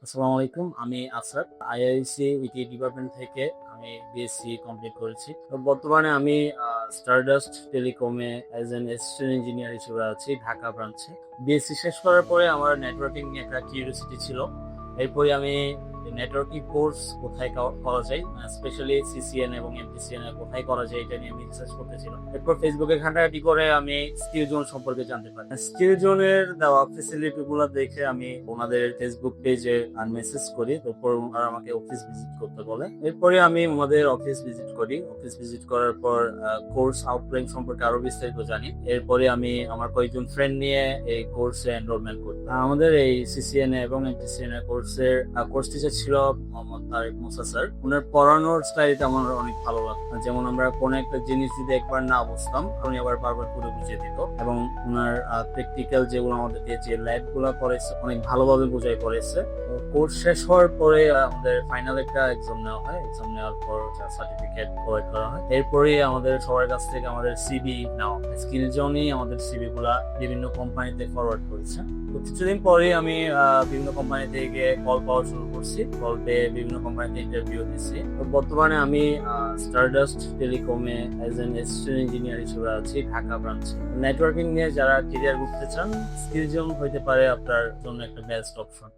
আসসালামু আলাইকুম। আমি আসরাত। আইআইসি ইটি ডিপার্টমেন্ট থেকে আমি বিএসসি কমপ্লিট করেছি। তো বর্তমানে আমি স্টারডাস্ট টেলিকমে অ্যাজ এন অ্যাসিস্ট্যান্ট ইঞ্জিনিয়ার হিসেবে আছি ঢাকা ব্রাঞ্চে। বিএসসি শেষ করার পরে আমার নেটওয়ার্কিং নিয়ে একটা কিউরিওসিটি ছিল। এরপরে আমি নেটওয়ার্কিং কোর্স কোথায় করা যায়, স্পেশালি সিসিএন এবং এমটিসিএন এ কোথায় করা যায় এটা নিয়ে আমি রিসার্চ করতেছিলাম। এরপর ফেসবুকে ঘাটাঘাটি করে আমি স্কিল জোন সম্পর্কে জানতে পারি। স্কিল জোনের দেওয়া ফেসিলিটি গুলো দেখে আমি ওনাদের ফেসবুক পেজে মেসেজ করি। তারপর ওনারা আমাকে অফিস ভিজিট করতে বলে। এরপরে আমি ওনাদের অফিস ভিজিট করি। অফিস ভিজিট করার পর কোর্স আউটলাইন সম্পর্কে আরো বিস্তারিত জানি। এরপরে আমি আমার কয়েকজন ফ্রেন্ড নিয়ে এই কোর্সে এনরোলমেন্ট করি। আমাদের এই সিসিএন এবং এমটিসিএন এর কোর্স টিচার ছিল মোহাম্মদ তারেক মুসা স্যার। ওনার পড়ানোর স্টাইলটা আমার অনেক ভালো লাগতো। যেমন আমরা কোনো একটা জিনিস যদি একবার না বুঝতাম উনি আবার বারবার করে বুঝিয়ে দিত, এবং ওনার প্র্যাকটিক্যাল যেগুলো আমাদেরকে যে ল্যাব গুলো করেছে অনেক ভালোভাবে বুঝাই করেছে। কোর্স শেষ হওয়ার পরে আমাদের ফাইনাল একটা এক্সাম নেওয়া হয়। এক্সাম নেওয়ার পর সার্টিফিকেট প্রোভাইড করা হয়। এরপরে আমাদের সবার কাছ থেকে আমাদের সিভি নেওয়া হয়। স্কিল জোনই আমাদের সিভি গুলা বিভিন্ন কোম্পানিতে ফরওয়ার্ড করেছে। তো কিছুদিন পরে আমি বিভিন্ন কোম্পানি থেকে কল পাওয়া শুরু করছি। কল পেয়ে বিভিন্ন কোম্পানিতে ইন্টারভিউ দিচ্ছি। তো বর্তমানে আমি স্টারডাস্ট টেলিকমে অ্যাজ এন অ্যাসিস্ট্যান্ট ইঞ্জিনিয়ার হিসেবে আছি ঢাকা ব্রাঞ্চে। নেটওয়ার্কিং নিয়ে যারা ক্যারিয়ার করতে চান, স্কিল জোন হইতে পারে আপনার জন্য একটা বেস্ট অপশন।